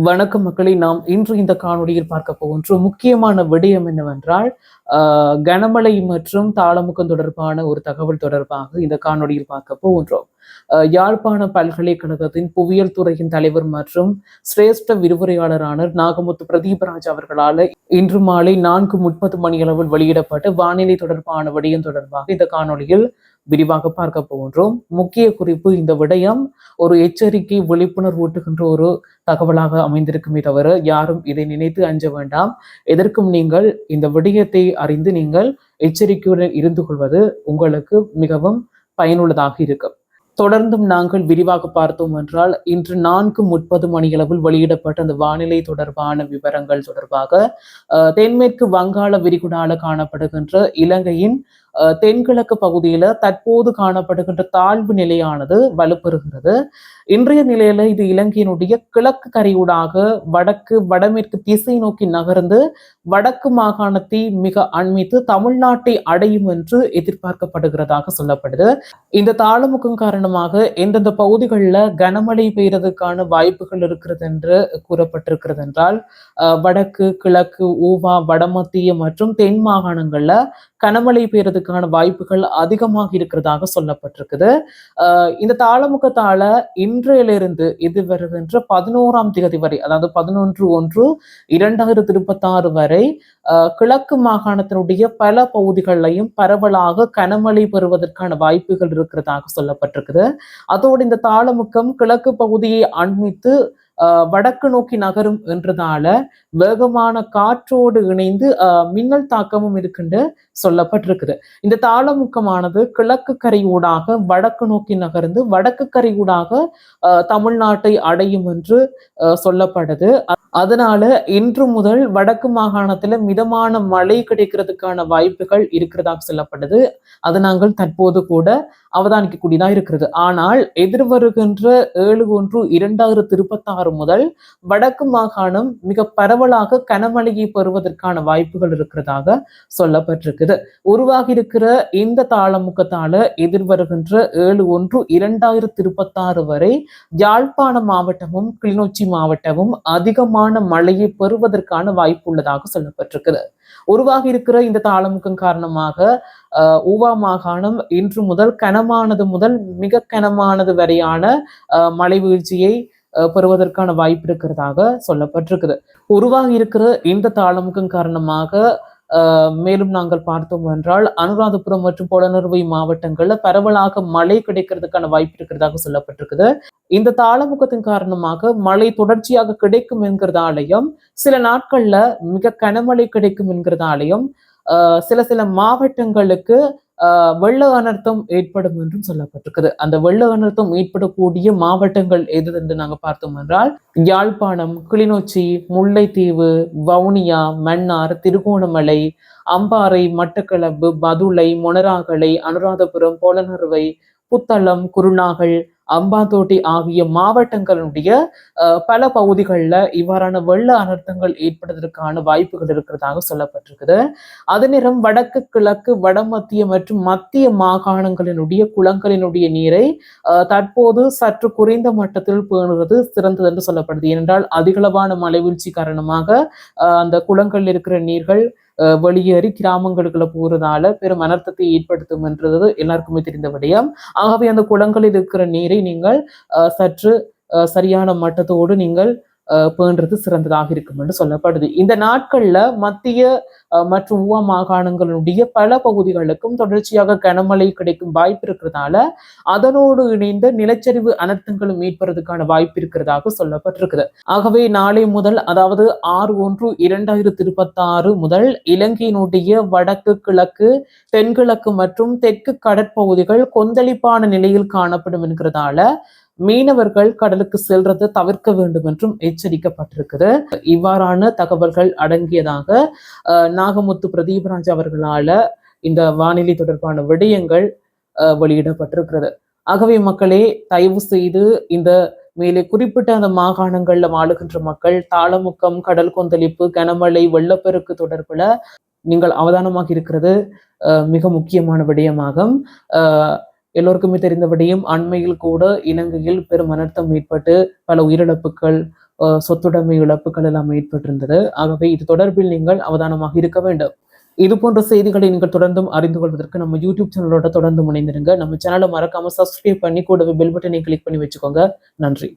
வணக்கம் மக்களை, நாம் இன்று இந்த காணொளியில் பார்க்க போகின்ற முக்கியமான விடயம் என்னவென்றால் கனமழை மற்றும் தாளமுக்கம் தொடர்பான ஒரு தகவல் தொடர்பாக இந்த காணொளியில் பார்க்க போகின்றோம். யாழ்ப்பாண பல்கலைக்கழகத்தின் புவியியல் துறையின் தலைவர் மற்றும் சிரேஷ்ட விரிவுரையாளரான நாகமுத்து பிரதீபராஜ் அவர்களால் இன்று மாலை 4:30 மணியளவில் வெளியிடப்பட்ட வானிலை தொடர்பான விடயம் தொடர்பாக இந்த காணொளியில் விரிவாக பார்க்க போகின்றோம். முக்கிய குறிப்பு, இந்த விடயம் ஒரு எச்சரிக்கை விழிப்புணர்வு ஊட்டுகின்ற ஒரு தகவலாக அமைந்திருக்குமே தவிர யாரும் இதை நினைத்து அஞ்ச வேண்டாம். எதற்கும் நீங்கள் இந்த விடயத்தை அறிந்து நீங்கள் எச்சரிக்கையுடன் இருந்து கொள்வது உங்களுக்கு மிகவும் பயனுள்ளதாக இருக்கும். தொடர்ந்தும் நாங்கள் விரிவாக பார்த்தோம் என்றால் இன்று 4:30 மணியளவில் வெளியிடப்பட்ட அந்த வானிலை தொடர்பான விவரங்கள் தொடர்பாக தென்மேற்கு வங்காள விரிகுடால காணப்படுகின்ற இலங்கையின் தென்கிழக்கு பகுதியில தற்போது காணப்படுகின்ற தாழ்வு நிலையானது வலுப்பெறுகிறது. இன்றைய நிலையில இது இலங்கையினுடைய கிழக்கு கரையூடாக வடக்கு வடமேற்கு திசை நோக்கி நகர்ந்து வடக்கு மாகாணத்தை மிக அண்மித்து தமிழ்நாட்டை அடையும் என்று எதிர்பார்க்கப்படுகிறதாக சொல்லப்படுது. இந்த தாளமுகம் காரணமாக எந்தெந்த பகுதிகளில் கனமழை பெய்யறதுக்கான வாய்ப்புகள் இருக்கிறது என்று கூறப்பட்டிருக்கிறது என்றால் வடக்கு, கிழக்கு, ஊவா, வடமத்திய மற்றும் தென் மாகாணங்கள்ல கனமழை பெய்யறதுக்கான வாய்ப்புகள் அதிகமாக இருக்கிறதாக சொல்லப்பட்டிருக்குது. இந்த தாளமுகத்தால இன்றையிலிருந்து இது வருகின்ற 11ஆம் தேதி வரை, அதாவது 11/1/2026 வரை கிழக்கு மாகாணத்தினுடைய பல பகுதிகளிலையும் பரவலாக கனமழை பெறுவதற்கான வாய்ப்புகள் இருக்கிறதாக சொல்லப்பட்டிருக்குது. அதோடு இந்த தாளமுக்கம் கிழக்கு பகுதியை அண்மித்து வடக்கு நோக்கி நகரும் என்றதால வேகமான காற்றோடு இணைந்து மின்னல் தாக்கமும் இருக்குன்னு சொல்லப்பட்டிருக்குது. இந்த தாளமுக்கமானது கிழக்கு கரையூடாக வடக்கு நோக்கி நகர்ந்து வடக்கு கரையூடாக தமிழ்நாட்டை அடையும் என்று சொல்லப்படுது. அதனால இன்று முதல் வடக்கு மாகாணத்துல மிதமான மழை கிடைக்கிறதுக்கான வாய்ப்புகள் இருக்கிறதாக சொல்லப்படுது. அது நாங்கள் தற்போது கூட அவதானிக்கக்கூடியதா இருக்கிறது. ஆனால் எதிர்வருகின்ற 7/1/2026 முதல் வடக்கு மாகாணம் மிக பரவலாக கனமழையை பெறுவதற்கான வாய்ப்புகள் இருக்கிறதாக சொல்லப்பட்டிருக்குது. உருவாகி இருக்கிற இந்த தாளமுக்கத்தால எதிர்வருகின்ற 7/1/2026 வரை யாழ்ப்பாண மாவட்டமும் கிளிநொச்சி மாவட்டமும் அதிகமான மழையை பெறுவதற்கான வாய்ப்பு உள்ளதாக சொல்லப்பட்டிருக்குது. உருவாகி இருக்கிற இந்த தாளமுக்கம் காரணமாக ஊவா மாகாணம் இன்று முதல் கனமானது முதல் மிக கனமானது வரையான மழை வீழ்ச்சியை பெறுவதற்கான வாய்ப்பு இருக்கிறதாக சொல்லப்பட்டிருக்குது. உருவாகி இருக்கிற இந்த தாளமுக்கம் காரணமாக மேலும் நாங்கள் பார்த்தோம் என்றால் அனுராதபுரம் மற்றும் பொலனறுவை மாவட்டங்கள்ல பரவலாக மழை கிடைக்கிறதுக்கான வாய்ப்பு இருக்கிறதாக சொல்லப்பட்டிருக்குது. இந்த தாளமுகத்தின் காரணமாக மழை தொடர்ச்சியாக கிடைக்கும் என்கிறதாலையும் சில நாட்கள்ல மிக கனமழை கிடைக்கும் என்கிறதாலையும் சில மாவட்டங்களுக்கு வெள்ள அனர்த்தம் ஏற்படும் என்றும் சொல்லப்பட்டிருக்குது. அந்த வெள்ள அனர்த்தம் ஏற்படக்கூடிய மாவட்டங்கள் எது என்று நாங்கள் பார்த்தோம் என்றால் யாழ்ப்பாணம், கிளிநொச்சி, முல்லைத்தீவு, வவுனியா, மன்னார், திருகோணமலை, அம்பாறை, மட்டக்களப்பு, பதுளை, மொனராகலை, அனுராதபுரம், பொலனறுவை, புத்தளம், குருநாகல், அம்பாந்தோட்டை ஆகிய மாவட்டங்களுடைய பல பகுதிகளில் இவ்வாறான வெள்ள அனர்த்தங்கள் ஏற்படுவதற்கான வாய்ப்புகள் இருக்கிறதாக சொல்லப்பட்டிருக்குது. அதே நேரம் வடக்கு, கிழக்கு, வடமத்திய மற்றும் மத்திய மாகாணங்களினுடைய குளங்களினுடைய நீரை தற்போது சற்று குறைந்த மட்டத்தில் பேணுவது சிறந்தது என்று சொல்லப்படுது. ஏனென்றால் அதிகளவான மழைவீழ்ச்சி காரணமாக அந்த குளங்களில் இருக்கிற நீர்கள் வெளியேறி கிராமங்களுக்குள்ள போறதால பெரும் அனர்த்தத்தை ஏற்படுத்தும் என்றது எல்லாருக்குமே தெரிந்த விடயம். ஆகவே அந்த குளங்களில் இருக்கிற நீரை நீங்கள் சற்று சரியான மட்டத்தோடு நீங்கள் பேணுறது சிறந்ததாக இருக்கும் என்று சொல்லப்படுது. இந்த நாட்கள்ல மத்திய மற்றும் ஊவா மாகாணங்களுடைய பல பகுதிகளுக்கும் தொடர்ச்சியாக கனமழை கிடைக்கும் வாய்ப்பு இருக்கிறதால அதனோடு இணைந்த நிலச்சரிவு அனர்த்தங்களும் ஏற்படுறதுக்கான வாய்ப்பு இருக்கிறதாக சொல்லப்பட்டிருக்குது. ஆகவே நாளை முதல், அதாவது 6/1/2026 முதல் இலங்கையினுடைய வடக்கு, கிழக்கு, தென்கிழக்கு மற்றும் தெற்கு கடற்பகுதிகள் கொந்தளிப்பான நிலையில் காணப்படும் என்கிறதால மீனவர்கள் கடலுக்கு செல்றதை தவிர்க்க வேண்டும் என்றும் எச்சரிக்கப்பட்டிருக்குது. இவ்வாறான தகவல்கள் அடங்கியதாக நாகமுத்து பிரதீபராஜ் அவர்களால இந்த வானிலை தொடர்பான விடயங்கள் வெளியிடப்பட்டிருக்கிறது. ஆகவே மக்களே, தயவு செய்து இந்த மேலே குறிப்பிட்ட அந்த மாகாணங்கள்ல வாழுகின்ற மக்கள் தாளமுக்கம், கடல் கொந்தளிப்பு, கனமழை, வெள்ளப்பெருக்கு தொடர்புல நீங்கள் அவதானமாக இருக்கிறது மிக முக்கியமான விடயமாகும். எல்லோருக்குமே தெரிந்தபடியும் அண்மையில் கூட இலங்கையில் பெரும் அனர்த்தம் ஏற்பட்டு பல உயிரிழப்புகள், சொத்துடைமை இழப்புகள் எல்லாம் ஏற்பட்டிருந்தது. ஆகவே இது தொடர்பில் நீங்கள் அவதானமாக இருக்க வேண்டும். இது போன்ற செய்திகளை நீங்கள் தொடர்ந்தும் அறிந்து கொள்வதற்கு நம்ம யூடியூப் சேனலோட தொடர்ந்து முனைந்திருங்க. நம்ம சேனலை மறக்காம சப்ஸ்கிரைப் பண்ணி கூடவே பெல் பட்டனை கிளிக் பண்ணி வச்சுக்கோங்க. நன்றி.